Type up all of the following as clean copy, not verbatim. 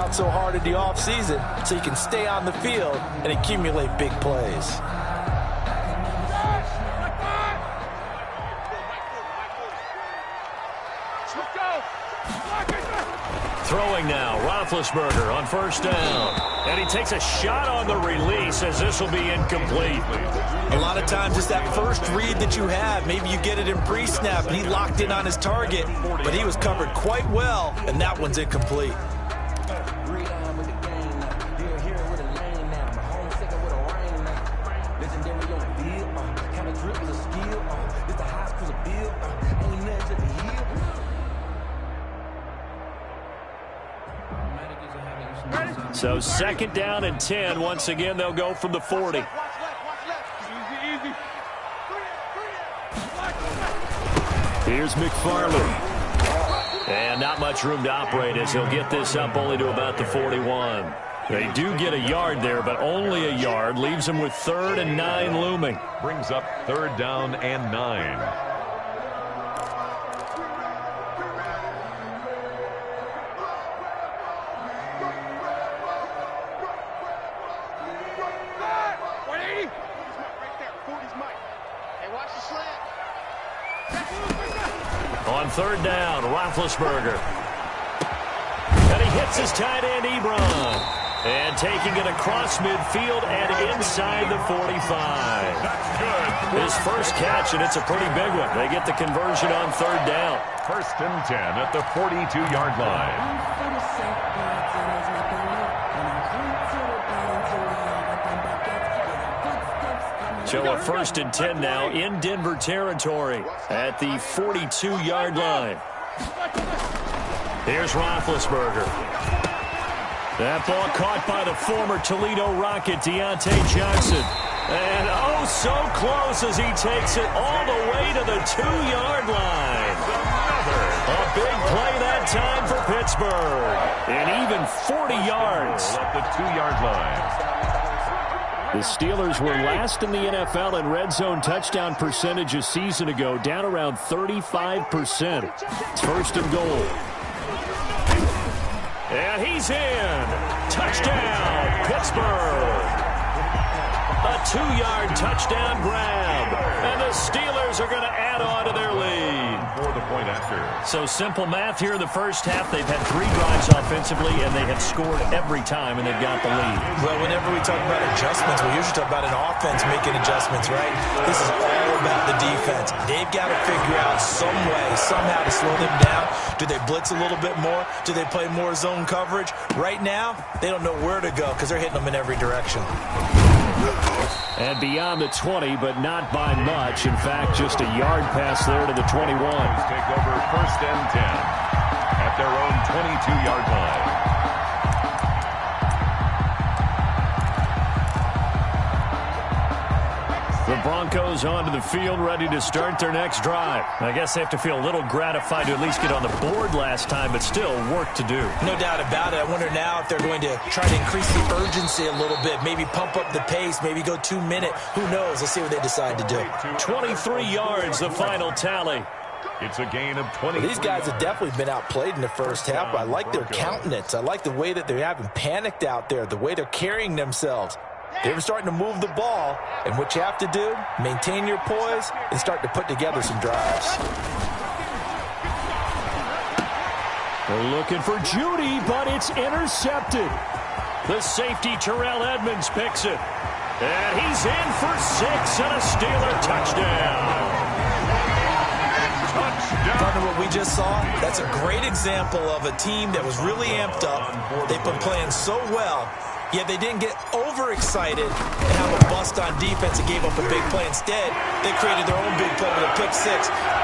out so hard in the offseason so you can stay on the field and accumulate big plays. Throwing now, Roethlisberger on first down. And he takes a shot on the release as this will be incomplete. A lot of times it's that first read that you have. Maybe you get it in pre-snap and he locked in on his target, but he was covered quite well, and that one's incomplete. So 2nd down and 10. Once again, they'll go from the 40. Here's McFarland. And not much room to operate as he'll get this up only to about the 41. They do get a yard there, but only a yard. Leaves them with 3rd and 9 looming. Brings up 3rd down and 9. On 3rd down, Roethlisberger. And he hits his tight end, Ebron. And taking it across midfield and inside the 45. That's good. His first catch, and it's a pretty big one. They get the conversion on 3rd down. 1st and 10 at the 42-yard line. So a 1st and 10 now in Denver territory at the 42-yard line. Here's Roethlisberger. That ball caught by the former Toledo Rocket, Deontay Johnson. And oh, so close as he takes it all the way to the 2-yard line. A big play that time for Pittsburgh. And even 40 yards. At the 2-yard line. The Steelers were last in the NFL in red zone touchdown percentage a season ago, down around 35%. It's 1st and goal. And he's in. Touchdown, Pittsburgh. A 2-yard touchdown grab. And the Steelers are going to add on to their lead. For the point after. So simple math here in the first half. They've had 3 drives offensively, and they have scored every time, and they've got the lead. Well, whenever we talk about adjustments, we usually talk about an offense making adjustments, right? This is all about the defense. They've got to figure out some way, somehow to slow them down. Do they blitz a little bit more? Do they play more zone coverage? Right now, they don't know where to go because they're hitting them in every direction. And beyond the 20, but not by much. In fact, just a yard pass there to the 21. Take over 1st and 10 at their own 22-yard line. The Broncos onto the field, ready to start their next drive. I guess they have to feel a little gratified to at least get on the board last time, but still work to do. No doubt about it. I wonder now if they're going to try to increase the urgency a little bit, maybe pump up the pace, maybe go 2-minute. Who knows? Let's see what they decide to do. 23 yards, the final tally. It's a gain of 20. Well, these guys have definitely been outplayed in the first half, but I like their countenance. I like the way that they haven't panicked out there, the way they're carrying themselves. They're starting to move the ball, and what you have to do, maintain your poise and start to put together some drives. They're looking for Judy, but it's intercepted. The safety, Terrell Edmonds, picks it. And he's in for 6 and a Steeler touchdown. Partner, what we just saw, that's a great example of a team that was really amped up. They've been playing so well. Yet they didn't get overexcited and have a bust on defense and gave up a big play. Instead, they created their own big play with a pick 6.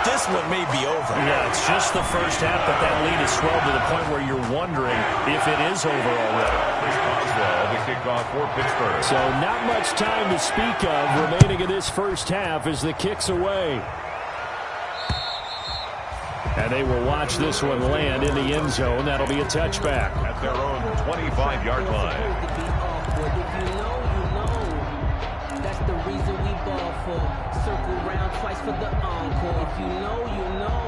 This one may be over. Yeah, it's just the first half, but that lead has swelled to the point where you're wondering if it is over already. Oswald, the kickoff for Pittsburgh. So not much time to speak of remaining in this first half as the kick's away. And they will watch this one land in the end zone. That'll be a touchback. At their own 25-yard line. That's the reason we ball for. Circle round twice for the encore. If you know, you know.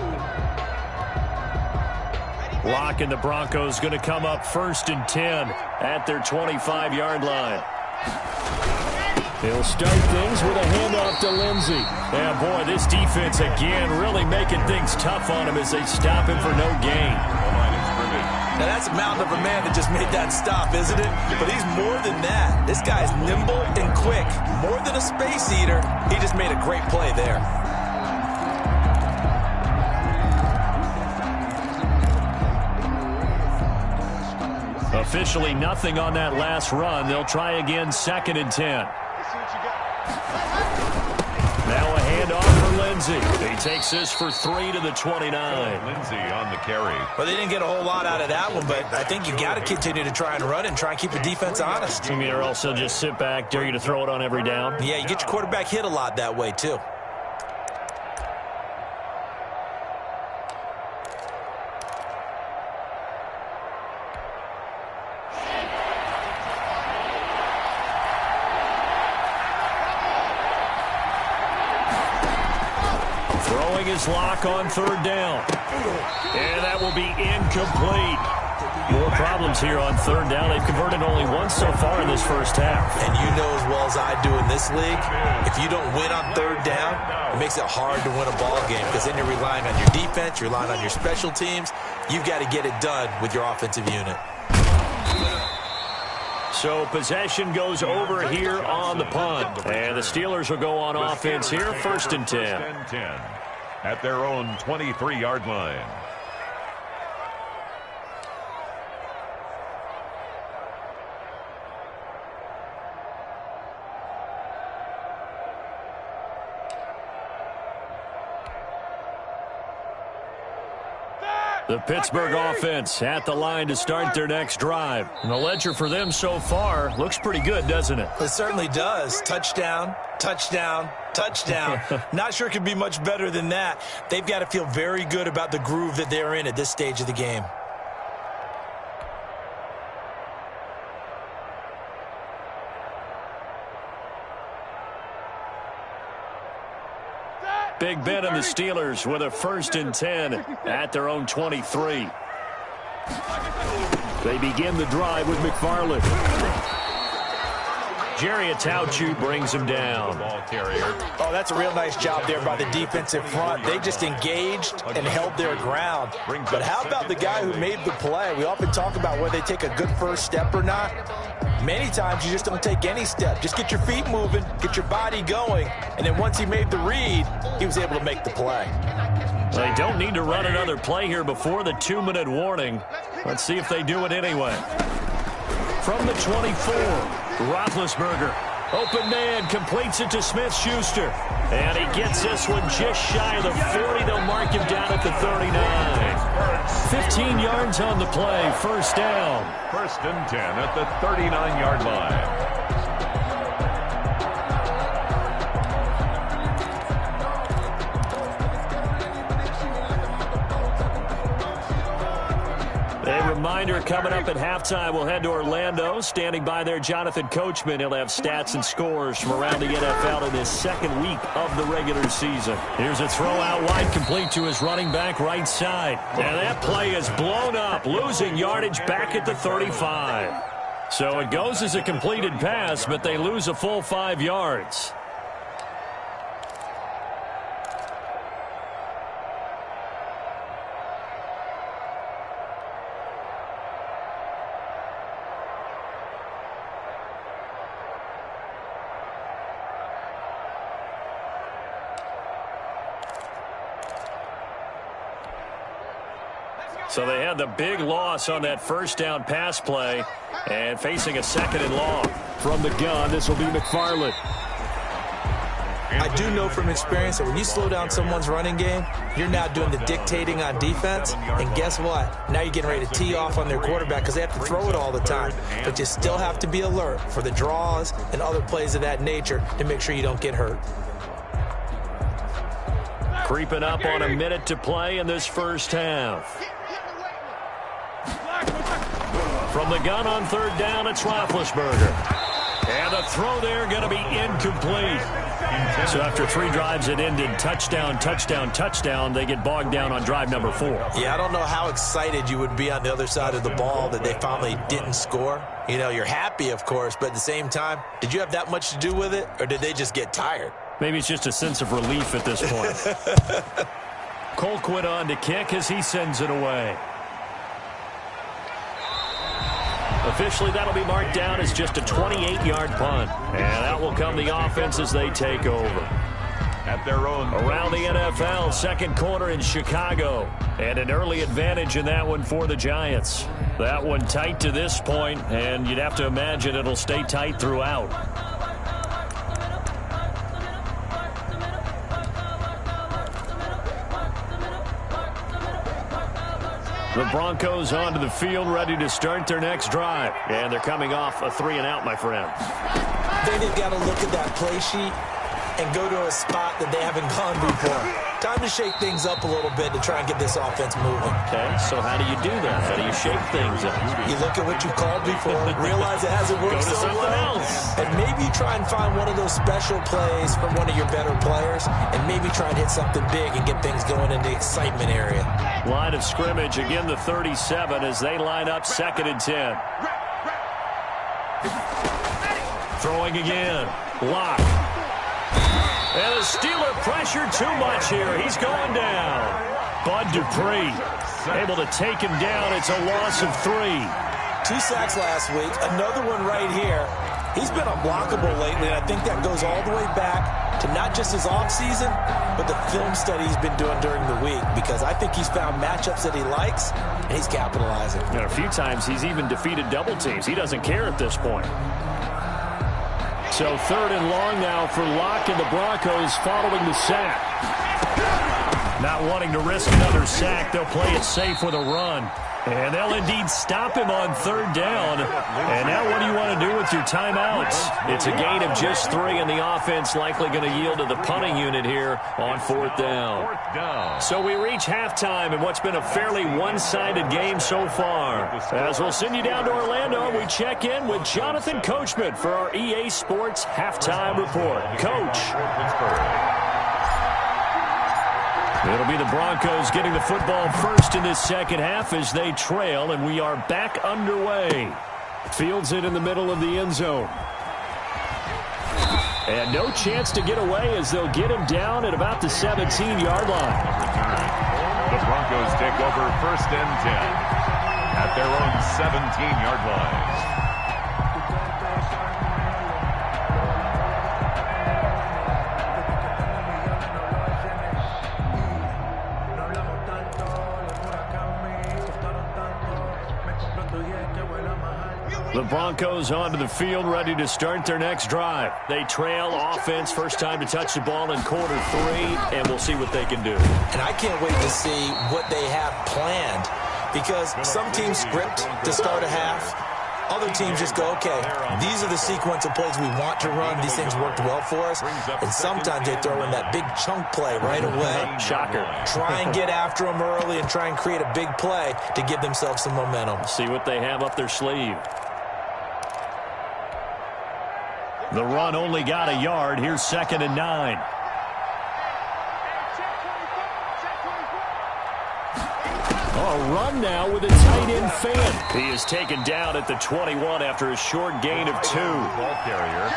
Lock and the Broncos going to come up 1st and 10 at their 25-yard line. He'll start things with a handoff to Lindsey. Yeah, boy, this defense again really making things tough on him as they stop him for no gain. Now, that's a mountain of a man that just made that stop, isn't it? But he's more than that. This guy's nimble and quick. More than a space eater. He just made a great play there. Officially nothing on that last run. They'll try again 2nd and 10. Now a handoff for Lindsey. He takes this for 3 to the 29. Lindsey on the carry. Well, they didn't get a whole lot out of that one, but I think you got to continue to try and run and try and keep the defense honest. You mean or else they'll just sit back, dare you to throw it on every down? Yeah, you get your quarterback hit a lot that way, too. Throwing his lock on 3rd down. And that will be incomplete. More problems here on 3rd down. They've converted only once so far in this first half. And you know as well as I do in this league, if you don't win on 3rd down, it makes it hard to win a ball game because then you're relying on your defense, you're relying on your special teams. You've got to get it done with your offensive unit. So possession goes over here on the punt. And the Steelers will go on offense here, 1st and 10. At their own 23-yard line. The Pittsburgh offense at the line to start their next drive. And the ledger for them so far looks pretty good, doesn't it? It certainly does. Touchdown, touchdown, touchdown. Not sure it could be much better than that. They've got to feel very good about the groove that they're in at this stage of the game. Big Ben and the Steelers with a 1st and 10 at their own 23. They begin the drive with McFarland. Jerry Atauchu brings him down. Ball carrier. Oh, that's a real nice job there by the defensive front. They just engaged and held their ground. But how about the guy who made the play? We often talk about whether they take a good first step or not. Many times you just don't take any step. Just get your feet moving, get your body going, and then once he made the read, he was able to make the play. They don't need to run another play here before the 2-minute warning. Let's see if they do it anyway. From the 24, Roethlisberger. Open man, completes it to Smith-Schuster. And he gets this one just shy of the 40. They'll mark him down at the 39. 15 yards on the play, 1st down. 1st and 10 at the 39-yard line. A reminder coming up at halftime, we'll head to Orlando. Standing by there, Jonathan Coachman. He'll have stats and scores from around the NFL in this 2nd week of the regular season. Here's a throw out wide, complete to his running back right side. And that play is blown up, losing yardage back at the 35. So it goes as a completed pass, but they lose a full 5 yards. So they had the big loss on that 1st down pass play and facing a 2nd and long. From the gun, this will be McFarland. I do know from experience that when you slow down someone's running game, you're now doing the dictating on defense. And guess what? Now you're getting ready to tee off on their quarterback because they have to throw it all the time. But you still have to be alert for the draws and other plays of that nature to make sure you don't get hurt. Creeping up on a minute to play in this first half. From the gun on 3rd down, it's Roethlisberger. And the throw there going to be incomplete. So after 3 drives that ended touchdown, touchdown, touchdown, they get bogged down on drive number 4. Yeah, I don't know how excited you would be on the other side of the ball that they finally didn't score. You know, you're happy, of course, but at the same time, did you have that much to do with it, or did they just get tired? Maybe it's just a sense of relief at this point. Colquitt on to kick as he sends it away. Officially, that'll be marked down as just a 28-yard punt. And out will come the offense as they take over. At their own around the NFL, second quarter in Chicago. And an early advantage in that one for the Giants. That one tight to this point, and you'd have to imagine it'll stay tight throughout. The Broncos onto the field, ready to start their next drive. And they're coming off a 3-and-out, my friends. Then they've got to look at that play sheet and go to a spot that they haven't gone before. Time to shake things up a little bit to try and get this offense moving. Okay, so how do you do that? How do you shake things up? You look at what you called before, realize it hasn't worked so well, and maybe try and find one of those special plays from one of your better players, and maybe try and hit something big and get things going in the excitement area. Line of scrimmage, again the 37 as they line up 2nd and 10. Throwing again. Lock. And the Steeler pressure too much here. He's going down. Bud Dupree able to take him down. It's a loss of 3. 2 sacks last week. Another one right here. He's been unblockable lately, and I think that goes all the way back to not just his offseason, but the film study he's been doing during the week, because I think he's found matchups that he likes, and he's capitalizing. And a few times he's even defeated double teams. He doesn't care at this point. So 3rd and long now for Locke and the Broncos following the sack. Not wanting to risk another sack, they'll play it safe with a run. And they'll indeed stop him on 3rd down. And now what do you want to do with your timeouts? It's a gain of just 3, and the offense likely going to yield to the punting unit here on 4th down. So we reach halftime in what's been a fairly one-sided game so far. As we'll send you down to Orlando, we check in with Jonathan Coachman for our EA Sports Halftime Report. Coach. It'll be the Broncos getting the football first in this second half as they trail, and we are back underway. Fields it in the middle of the end zone. And no chance to get away as they'll get him down at about the 17-yard line. The Broncos take over 1st and 10 at their own 17-yard line. The Broncos onto the field, ready to start their next drive. They trail offense, first time to touch the ball in quarter 3, and we'll see what they can do. And I can't wait to see what they have planned, because some teams script to start a half. Other teams just go, okay, these are the sequence of plays we want to run. These things worked well for us. And sometimes they throw in that big chunk play right away. Shocker. Try and get after them early and try and create a big play to give themselves some momentum. See what they have up their sleeve. The run only got a yard. Here's 2nd and 9. A run now with a tight end fan. He is taken down at the 21 after a short gain of 2. Ball carrier.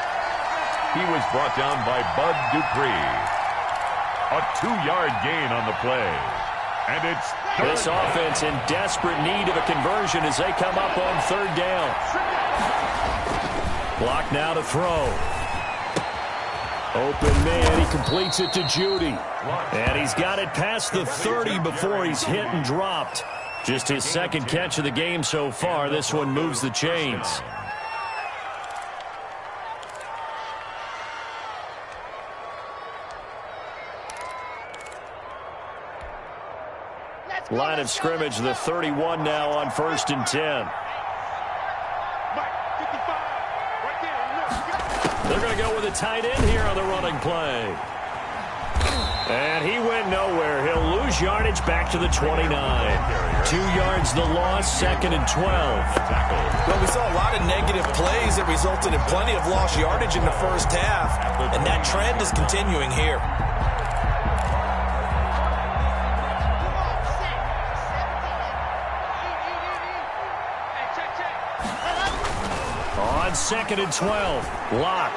He was brought down by Bud Dupree. A 2-yard gain on the play. And it's this offense in desperate need of a conversion as they come up on 3rd down. Block now to throw. Open man, he completes it to Judy. And he's got it past the 30 before he's hit and dropped. Just his 2nd catch of the game so far. This one moves the chains. Line of scrimmage, the 31 now on 1st and 10. They're going to go with a tight end here on the running play. And he went nowhere. He'll lose yardage back to the 29. 2 yards the loss, 2nd and 12. Well, we saw a lot of negative negative plays that resulted in plenty of lost yardage in the first half, and that trend is continuing here. On 2nd and 12, Locke.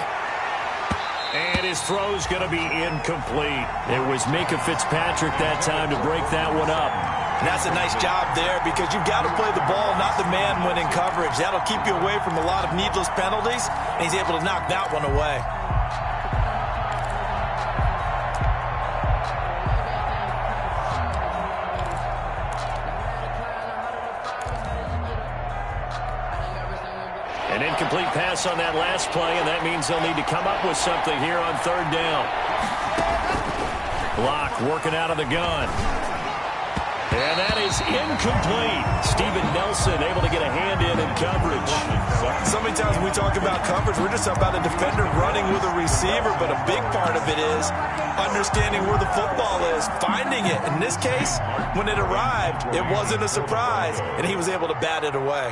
And his throw's going to be incomplete. It was Minkah Fitzpatrick that time to break that one up. And that's a nice job there because you've got to play the ball, not the man when in coverage. That'll keep you away from a lot of needless penalties, and he's able to knock that one away. An incomplete pass on that last play, and that means they'll need to come up with something here on 3rd down. Locke working out of the gun. And that is incomplete. Steven Nelson able to get a hand in coverage. So many times when we talk about coverage, we're just about a defender running with a receiver, but a big part of it is understanding where the football is, finding it. In this case, when it arrived, it wasn't a surprise, and he was able to bat it away.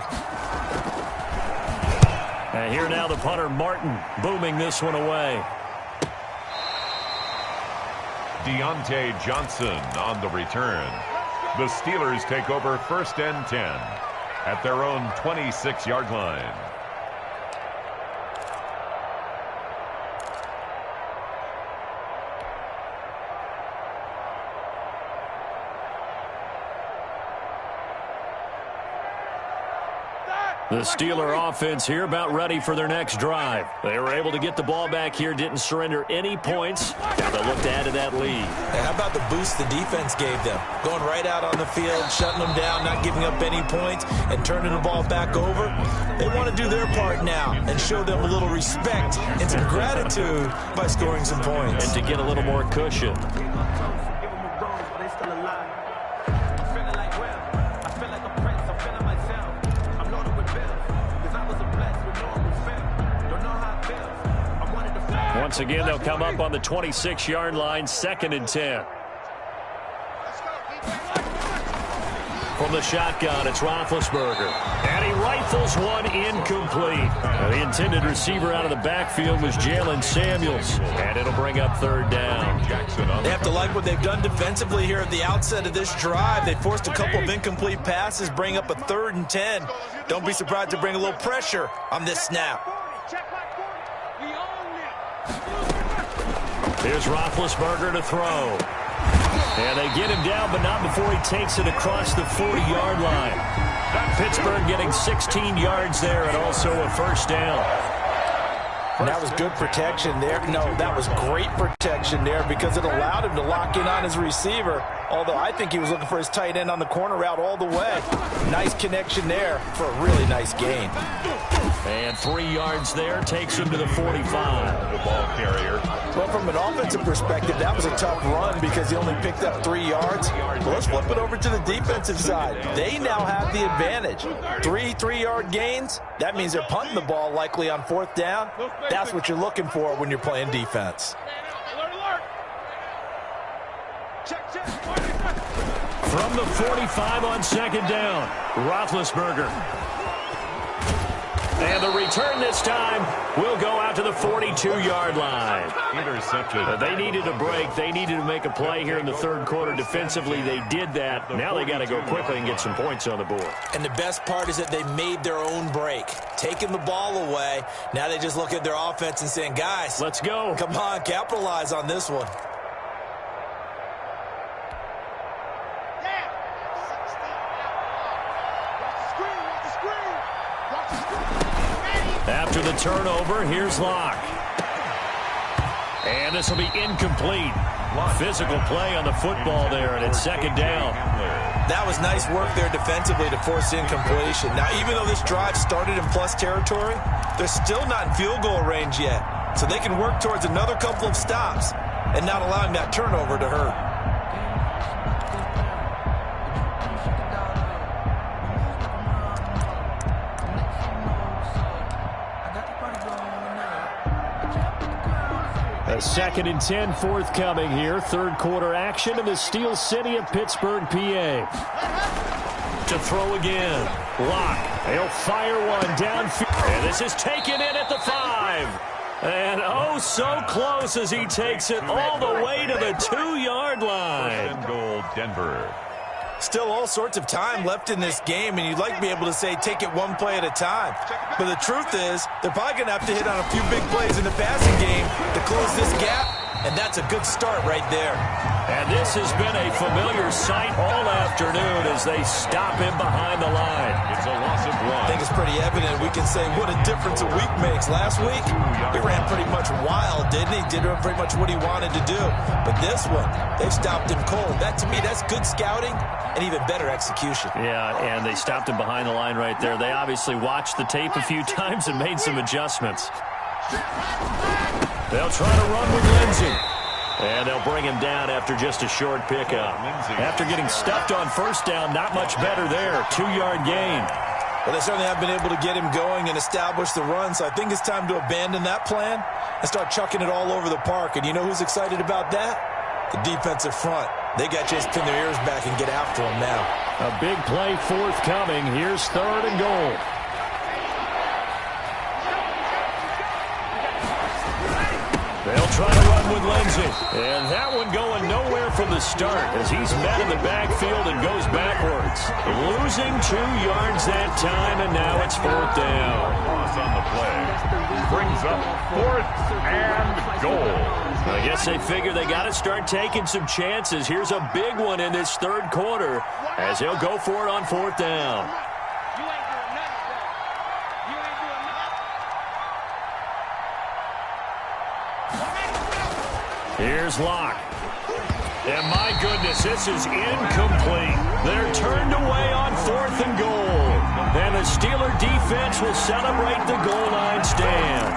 And here now the punter, Martin, booming this one away. Deontay Johnson on the return. The Steelers take over 1st and 10 at their own 26-yard line. The Steeler offense here about ready for their next drive. They were able to get the ball back here, didn't surrender any points. Now they look to add to that lead. Hey, how about the boost the defense gave them? Going right out on the field, shutting them down, not giving up any points, and turning the ball back over. They want to do their part now and show them a little respect and some gratitude by scoring some points. And to get a little more cushion. Once again, they'll come up on the 26-yard line, 2nd and 10. From the shotgun, it's Roethlisberger. And he rifles one incomplete. The intended receiver out of the backfield was Jalen Samuels. And it'll bring up 3rd down. They have to like what they've done defensively here at the outset of this drive. They forced a couple of incomplete passes, bring up a 3rd and 10. Don't be surprised to bring a little pressure on this snap. Here's Roethlisberger to throw. And they get him down, but not before he takes it across the 40-yard line. Pittsburgh getting 16 yards there and also a 1st down. And that was good protection there. No, that was great protection there because it allowed him to lock in on his receiver, although I think he was looking for his tight end on the corner route all the way. Nice connection there for a really nice gain. And 3 yards there takes him to the 45. The ball carrier. Well, from an offensive perspective, that was a tough run because he only picked up 3 yards. But let's flip it over to the defensive side. They now have the advantage. 3 3-yard gains. That means they're punting the ball likely on 4th down. That's what you're looking for when you're playing defense. From the 45 on 2nd down, Roethlisberger. And the return this time will go out to the 42-yard line. Intercepted. They needed a break. They needed to make a play here in the 3rd quarter defensively. They did that. Now they got to go quickly and get some points on the board. And the best part is that they made their own break. Taking the ball away. Now they just look at their offense and saying, guys, let's go. Come on, capitalize on this one. After the turnover, here's Locke. And this will be incomplete. Physical play on the football there, and it's 2nd down. That was nice work there defensively to force incompletion. Now, even though this drive started in plus territory, they're still not in field goal range yet. So they can work towards another couple of stops and not allowing that turnover to hurt. A 2nd and 10 forthcoming here. 3rd quarter action in the Steel City of Pittsburgh, PA. to throw again. Lock. He'll fire one downfield. And this is taken in at the 5. And oh, so close as he takes it all the way to the 2-yard line. First and goal, Denver. Still all sorts of time left in this game, and you'd like to be able to say take it one play at a time. But the truth is, they're probably going to have to hit on a few big plays in the passing game to close this gap, and that's a good start right there. And this has been a familiar sight all afternoon as they stop him behind the line. It's a loss of 1. I think it's pretty evident. We can say what a difference a week makes. Last week, he ran pretty much wild, didn't he? Did pretty much what he wanted to do. But this one, they've stopped him cold. That, to me, that's good scouting and even better execution. Yeah, and they stopped him behind the line right there. They obviously watched the tape a few times and made some adjustments. They'll try to run with Lindsey. And they'll bring him down after just a short pickup. After getting stuffed on first down, not much better there. 2-yard gain. Well, they certainly have been able to get him going and establish the run, so I think it's time to abandon that plan and start chucking it all over the park. And you know who's excited about that? The defensive front. They got to just pin their ears back and get after him now. A big play forthcoming. Here's 3rd and goal. They'll try to run with Lindsey. And that one going nowhere from the start as he's met in the backfield and goes backwards. Losing 2 yards that time, and now it's 4th down. Loss on the play. Brings up 4th and goal. I guess they figure they got to start taking some chances. Here's a big one in this 3rd quarter as he'll go for it on 4th down. Here's Locke. And my goodness, this is incomplete. They're turned away on 4th and goal. And the Steeler defense will celebrate the goal line stand.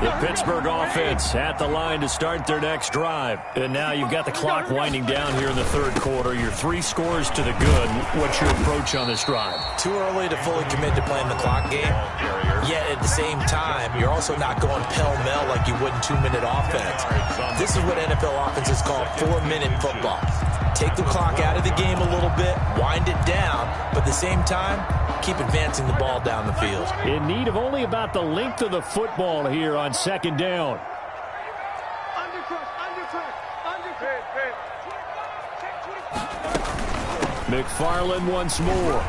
The Pittsburgh offense at the line to start their next drive. And now you've got the clock winding down here in the 3rd quarter. You're 3 scores to the good. What's your approach on this drive? Too early to fully commit to playing the clock game. Yet at the same time, you're also not going pell-mell like you would in 2-minute offense. This is what NFL offenses call 4-minute football. Take the clock out of the game a little bit, wind it down, but at the same time, keep advancing the ball down the field. In need of only about the length of the football here on 2nd down. McFarland once more.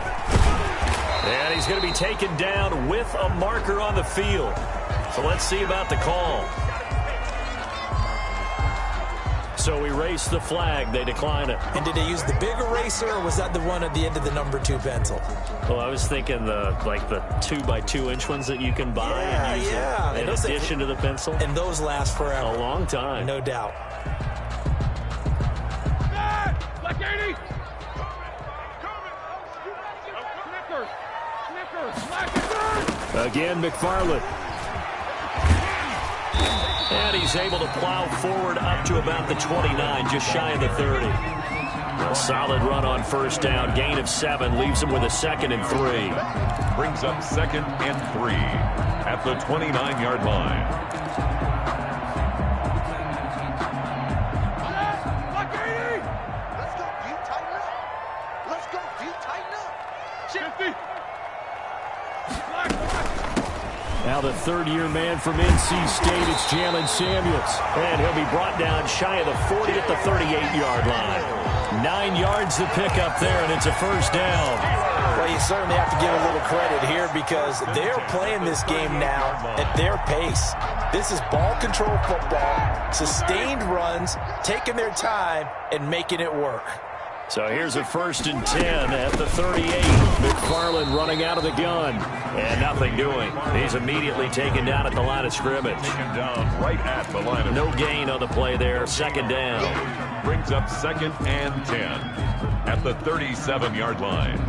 And he's going to be taken down with a marker on the field. So let's see about the call. So erase the flag. They decline it. And did they use the big eraser, or was that the one at the end of the number 2 pencil? Well, I was thinking the 2x2-inch ones that you can buy and use in addition to the pencil. And those last forever. A long time. No doubt. Again, McFarland. And he's able to plow forward up to about the 29, just shy of the 30. A solid run on first down. Gain of 7 leaves him with a 2nd and 3. Brings up 2nd and 3 at the 29-yard line. Now the 3rd-year man from NC State, it's Jalen Samuels. And he'll be brought down shy of the 40 at the 38-yard line. 9 yards to pick up there, and it's a first down. Well, you certainly have to give a little credit here because they're playing this game now at their pace. This is ball control football, sustained runs, taking their time, and making it work. So here's a 1st and 10 at the 38. McFarland running out of the gun. And nothing doing. He's immediately taken down at the line of scrimmage. Taken down right at the line of no gain on the play there. 2nd down. Brings up 2nd and 10 at the 37-yard line.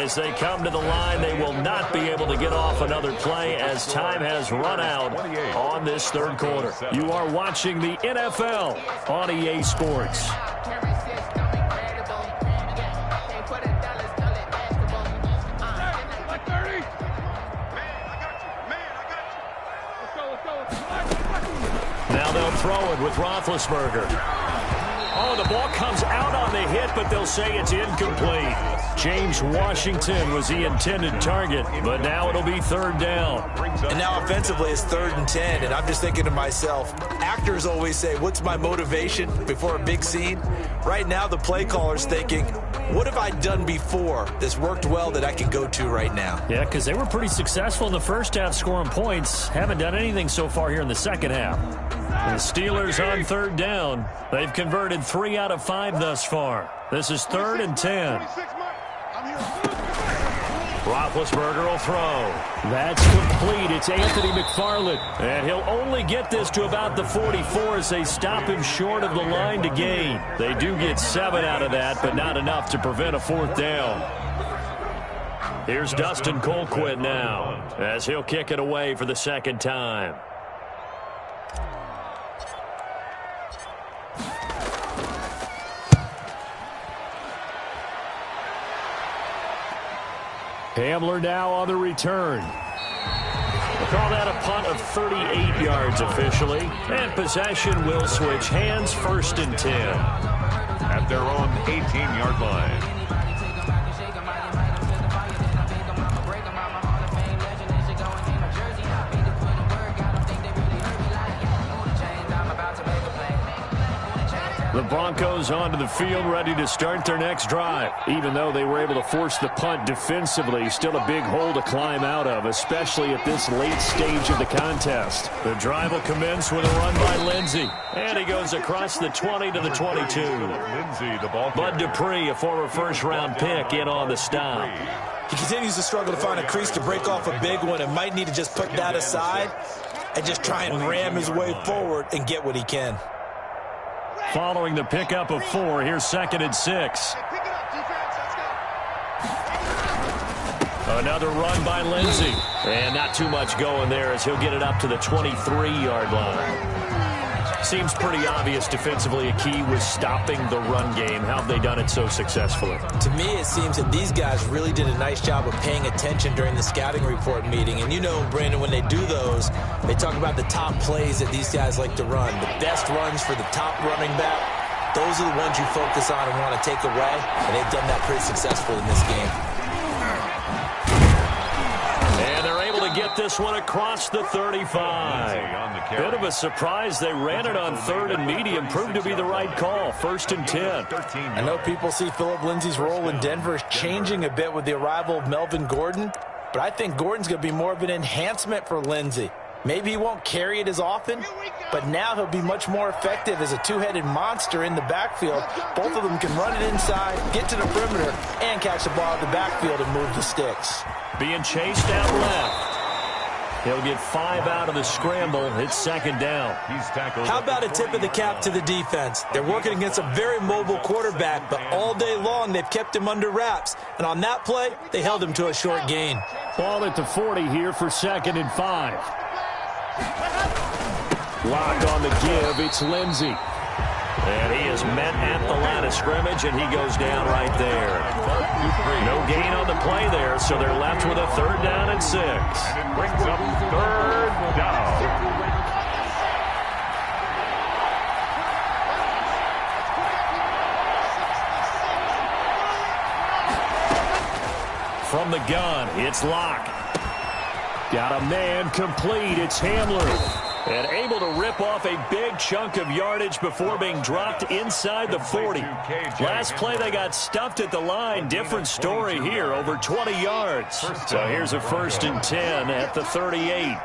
as they come to the line, they will not be able to get off another play as time has run out on this third quarter. You are watching the NFL on EA Sports. Now they'll throw it with Roethlisberger. Oh, the ball comes out on the hit, but they'll say it's incomplete. James Washington was the intended target, but now it'll be third down. And now offensively it's 3rd and 10, and I'm just thinking to myself, actors always say, what's my motivation before a big scene? Right now the play caller's thinking, what have I done before that's worked well that I can go to right now? Yeah, because they were pretty successful in the first half scoring points. Haven't done anything so far here in the second half. The Steelers on third down. They've converted 3 out of 5 thus far. This is 3rd and 10. Roethlisberger will throw. That's complete. It's Anthony McFarland. And he'll only get this to about the 44 as they stop him short of the line to gain. They do get 7 out of that, but not enough to prevent a 4th down. Here's Dustin Colquitt now as he'll kick it away for the 2nd time. Hamler now on the return. We'll call that a punt of 38 yards officially. And possession will switch hands, 1st and 10. At their own 18-yard line. The Broncos onto the field ready to start their next drive. Even though they were able to force the punt defensively, still a big hole to climb out of, especially at this late stage of the contest. The drive will commence with a run by Lindsey. And he goes across the 20 to the 22. Lindsey, the ball. Bud Dupree, a former first-round pick, in on the stop. He continues to struggle to find a crease to break off a big one and might need to just put that aside and just try and ram his way forward and get what he can. Following the pickup of 4, here's 2nd and 6. Another run by Lindsey. And not too much going there as he'll get it up to the 23-yard line. Seems pretty obvious defensively a key was stopping the run game. How have they done it so successfully? To me, it seems that these guys really did a nice job of paying attention during the scouting report meeting. And you know, Brandon, when they do those, they talk about the top plays that these guys like to run. The best runs for the top running back, those are the ones you focus on and want to take away. And they've done that pretty successfully in this game. And they're able to get this one across the 35. Bit of a surprise. They ran it on 3rd and medium. Proved to be the right call. 1st and 10. I know people see Philip Lindsay's role in Denver changing a bit with the arrival of Melvin Gordon, but I think Gordon's going to be more of an enhancement for Lindsay. Maybe he won't carry it as often, but now he'll be much more effective as a two-headed monster in the backfield. Both of them can run it inside, get to the perimeter, and catch the ball in the backfield and move the sticks. Being chased out left. He'll get 5 out of the scramble. It's 2nd down. He's tackled. How about a tip of the cap to the defense? They're working against a very mobile quarterback, but all day long they've kept him under wraps. And on that play, they held him to a short gain. Ball at the 40 here for 2nd and 5. Lock on the give. It's Lindsey. And he is met at the line of scrimmage, and he goes down right there. No gain on the play there, so they're left with a 3rd down and 6. And it brings up 3rd down. From the gun, it's Locke. Got a man complete. It's Hamler. And able to rip off a big chunk of yardage before being dropped inside the 40. Last play, they got stuffed at the line. Different story here, over 20 yards. So here's a 1st and 10 at the 38.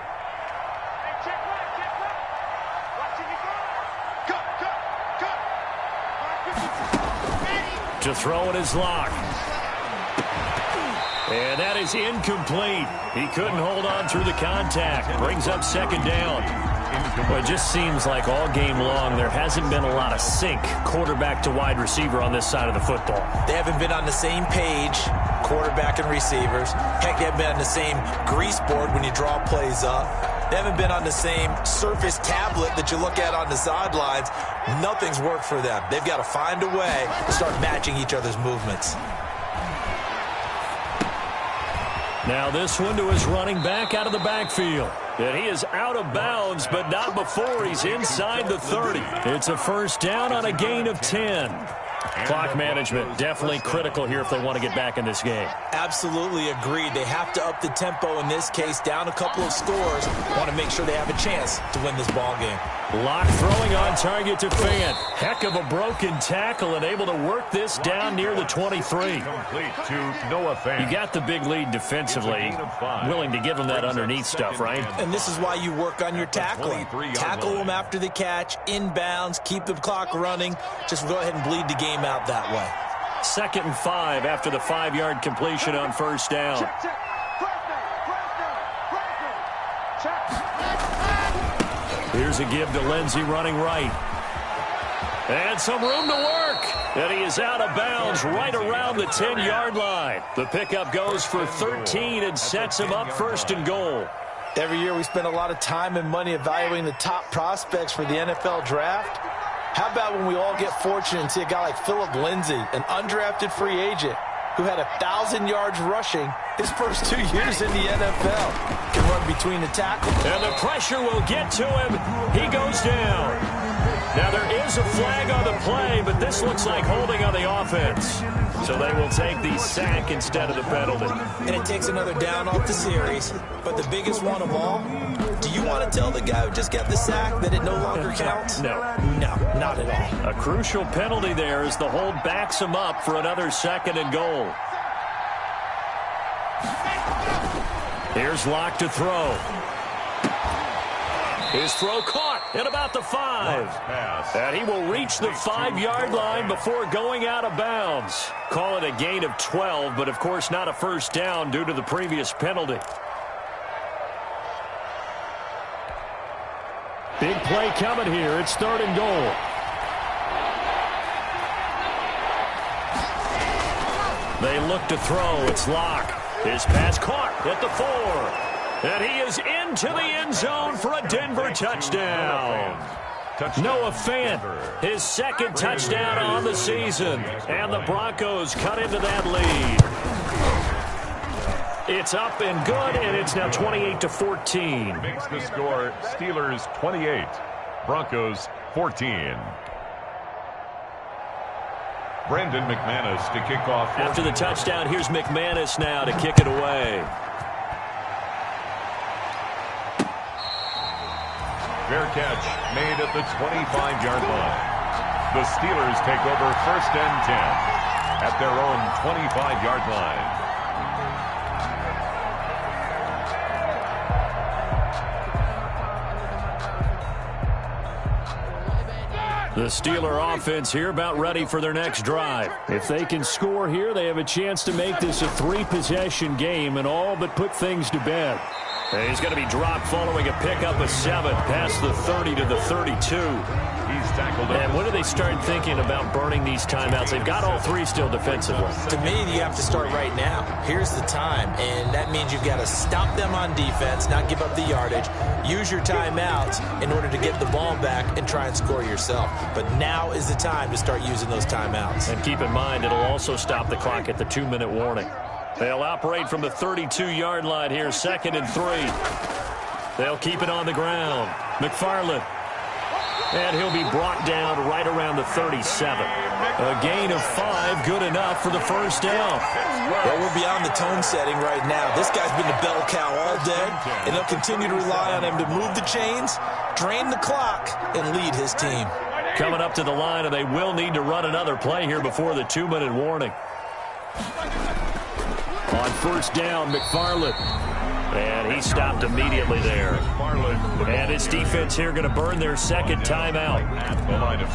To throw it is Locke. And that is incomplete. He couldn't hold on through the contact. Brings up 2nd down. Well, it just seems like all game long there hasn't been a lot of sync quarterback to wide receiver on this side of the football. They haven't been on the same page. quarterback and receivers. Heck, they haven't been on the same grease board when you draw plays up. They haven't been on the same Surface tablet that you look at on the sidelines. Nothing's worked for them. They've got to find a way to start matching each other's movements. Now this one to his running back out of the backfield. And he is out of bounds, but not before he's inside the 30. It's a first down on a gain of 10. Clock management definitely critical here if they want to get back in this game. Absolutely agreed. They have to up the tempo in this case, down a couple of scores. Want to make sure they have a chance to win this ball game. Lock throwing on target to Fant. Heck of a broken tackle and able to work this down near the 23. Complete to Noah Fant. You got the big lead defensively. Willing to give them that underneath stuff, right? And this is why you work on your tackling. Tackle them after the catch, inbounds, keep the clock running. Just go ahead and bleed the game out that way. 2nd and 5 after the 5-yard completion on first down. Here's a give to Lindsey running right. And some room to work. And he is out of bounds right around the 10-yard line. The pickup goes for 13 and sets him up 1st and goal. Every year we spend a lot of time and money evaluating the top prospects for the NFL draft. How about when we all get fortunate and see a guy like Philip Lindsay, an undrafted free agent, who had 1,000 yards rushing his first 2 years in the NFL. Can run between the tackles. And the pressure will get to him. He goes down. Now there is a flag on the play, but this looks like holding on the offense. So they will take the sack instead of the penalty. And it takes another down off the series. But the biggest one of all, do you want to tell the guy who just got the sack that it no longer counts? No. No, not at all. A crucial penalty there as the hold backs him up for another 2nd and goal. Here's Locke to throw. His throw caught at about the 5. And he will reach the 5-yard line before going out of bounds. Call it a gain of 12, but of course not a first down due to the previous penalty. Big play coming here. It's 3rd and goal. They look to throw. It's Locke. His pass caught at the 4. And he is into the end zone for a Denver touchdown. Noah Fant, his 2nd touchdown on the season. And the Broncos cut into that lead. It's up and good, and it's now 28-14. Makes the score Steelers 28, Broncos 14. Brandon McManus to kick off. After the touchdown, here's McManus now to kick it away. Fair catch made at the 25-yard line. The Steelers take over 1st and 10 at their own 25-yard line. The Steeler offense here about ready for their next drive. If they can score here, they have a chance to make this a 3-possession game and all but put things to bed. And he's going to be dropped following a pickup of 7 past the 30 to the 32. He's tackled. And when do they start thinking about burning these timeouts? They've got all 3 still defensively. To me, you have to start right now. Here's the time, and that means you've got to stop them on defense, not give up the yardage, use your timeouts in order to get the ball back and try and score yourself. But now is the time to start using those timeouts. And keep in mind, it'll also stop the clock at the 2-minute warning. They'll operate from the 32-yard line here, 2nd and 3. They'll keep it on the ground. McFarland. And he'll be brought down right around the 37. A gain of 5, good enough for the first down. Well, we're beyond the tone setting right now. This guy's been the bell cow all day, and they'll continue to rely on him to move the chains, drain the clock, and lead his team. Coming up to the line, and they will need to run another play here before the 2-minute warning. On first down, McFarland. And he stopped immediately there. And his defense here going to burn their 2nd timeout.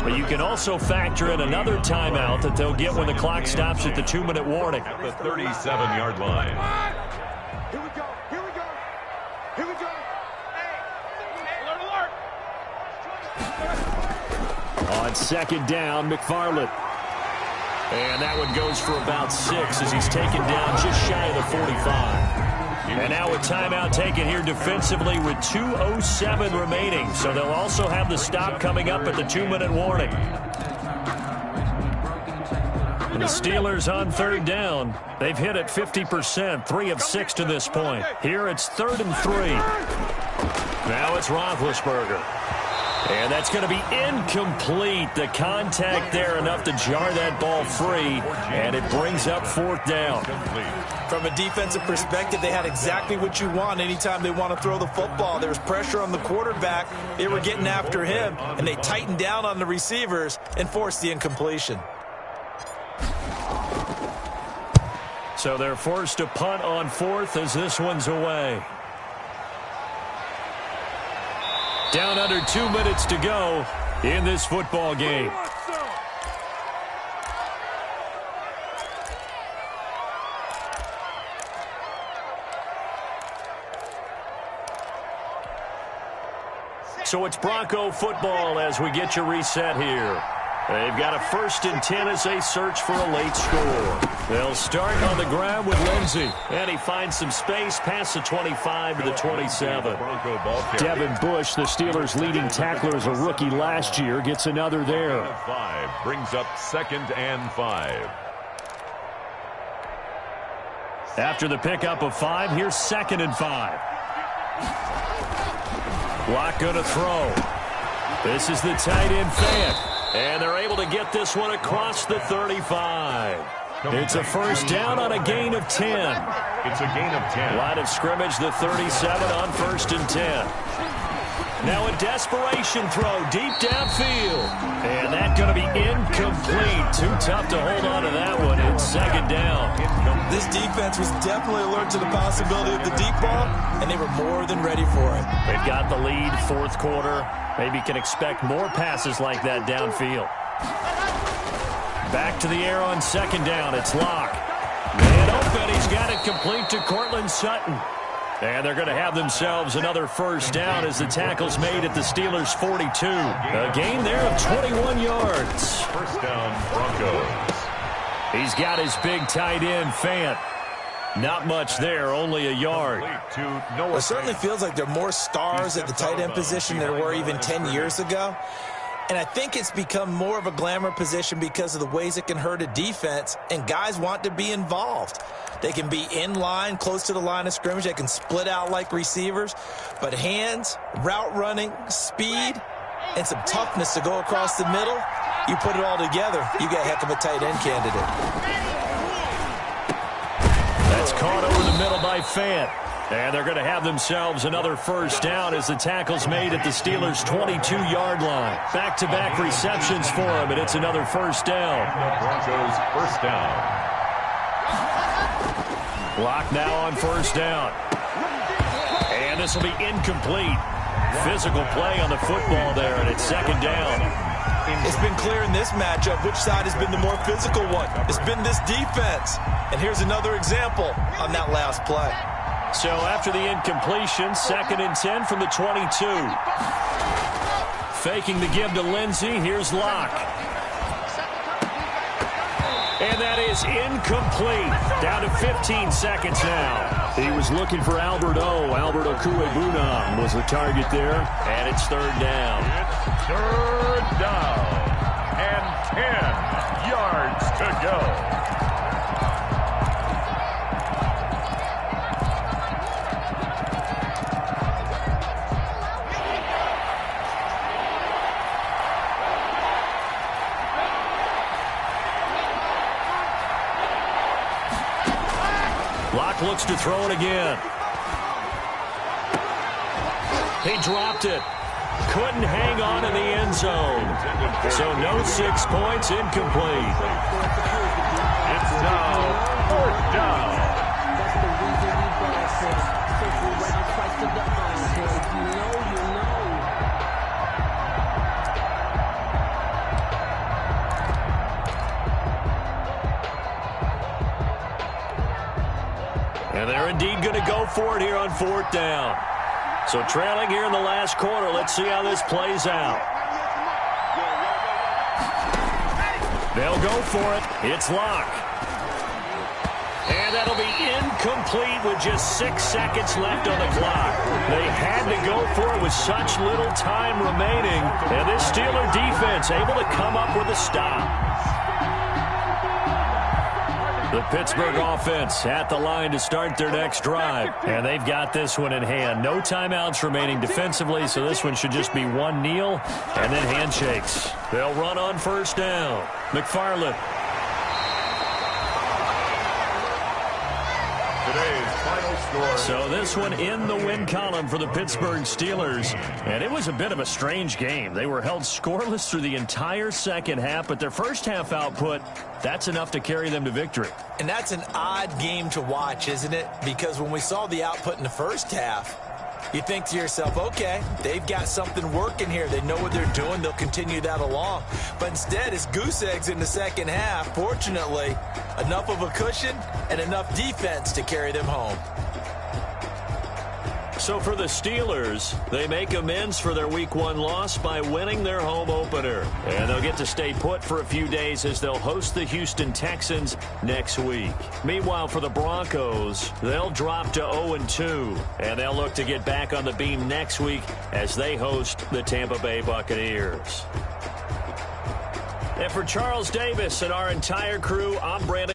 But you can also factor in another timeout that they'll get when the clock stops at the 2-minute warning. At the 37-yard line. Here we go. Here we go. Here we go. Hey, alert, alert. On 2nd down, McFarland. And that one goes for about 6 as he's taken down just shy of the 45. And now a timeout taken here defensively with 2:07 remaining. So they'll also have the stop coming up at the 2-minute warning. And the Steelers on third down. They've hit it 50%, 3 of 6 to this point. Here it's 3rd and 3. Now it's Roethlisberger. And that's going to be incomplete. The contact there enough to jar that ball free, and it brings up 4th down. From a defensive perspective, they had exactly what you want anytime they want to throw the football. There was pressure on the quarterback. They were getting after him, and they tightened down on the receivers and forced the incompletion. So they're forced to punt on 4th as this one's away. Down under 2 minutes to go in this football game. So it's Bronco football as we get you reset here. They've got a 1st and 10 as they search for a late score. They'll start on the ground with Lindsey. And he finds some space past the 25 to the 27. Devin Bush, the Steelers' leading tackler as a rookie last year, gets another there. 5 brings up 2nd and 5. After the pickup of 5, here's 2nd and 5. Block going to throw. This is the tight end Fant. And they're able to get this one across the 35. It's a 1st down on a gain of 10. It's a gain of 10. Line of scrimmage, the 37 on 1st and 10. Now a desperation throw deep downfield. And that's going to be incomplete. Too tough to hold on to that one. It's 2nd down. This defense was definitely alert to the possibility of the deep ball, and they were more than ready for it. They've got the lead, 4th quarter. Maybe can expect more passes like that downfield. Back to the air on 2nd down. It's Locke. Man open. He's got it complete to Cortland Sutton. And they're going to have themselves another 1st down as the tackle's made at the Steelers' 42. A gain there of 21 yards. 1st down, Broncos. He's got his big tight end, Fant. Not much there, only a yard. It certainly feels like there are more stars at the tight end position than there were even 10 years ago. And I think it's become more of a glamour position because of the ways it can hurt a defense, and guys want to be involved. They can be in line, close to the line of scrimmage. They can split out like receivers. But hands, route running, speed, and some toughness to go across the middle, you put it all together, you got a heck of a tight end candidate. That's caught over the middle by Fant. And they're going to have themselves another 1st down as the tackle's made at the Steelers' 22-yard line. Back-to-back receptions for him, and it's another 1st down. The Broncos' 1st down. Block now on 1st down. And this will be incomplete. Physical play on the football there, and it's 2nd down. It's been clear in this matchup which side has been the more physical one. It's been this defense. And here's another example on that last play. So after the incompletion, 2nd and 10 from the 22. Faking the give to Lindsey. Here's Locke. And that is incomplete. Down to 15 seconds now. He was looking for Albert O. Albert Okuebunam was the target there. And it's 3rd down. It's 3rd down. And 10 yards to go. Locke looks to throw it again. He dropped it. Couldn't hang on in the end zone. So no 6 points, incomplete. It's now 4th down. That's the reason we ball for. Circle round, twice to the encore. If you know, you know. And they're indeed going to go for it here on 4th down. So trailing here in the last quarter. Let's see how this plays out. They'll go for it. It's Locke. And that'll be incomplete with just 6 seconds left on the clock. They had to go for it with such little time remaining. And this Steeler defense able to come up with a stop. The Pittsburgh offense at the line to start their next drive. And they've got this one in hand. No timeouts remaining defensively, so this one should just be one kneel and then handshakes. They'll run on first down. McFarland. Today's final score. So this one in the win column for the Pittsburgh Steelers. And it was a bit of a strange game. They were held scoreless through the entire second half, but their first half output, that's enough to carry them to victory. And that's an odd game to watch, isn't it? Because when we saw the output in the first half, you think to yourself, okay, they've got something working here. They know what they're doing. They'll continue that along. But instead, it's goose eggs in the second half. Fortunately, enough of a cushion and enough defense to carry them home. So for the Steelers, they make amends for their Week 1 loss by winning their home opener. And they'll get to stay put for a few days as they'll host the Houston Texans next week. Meanwhile, for the Broncos, they'll drop to 0-2. And they'll look to get back on the beam next week as they host the Tampa Bay Buccaneers. And for Charles Davis and our entire crew, I'm Brandon.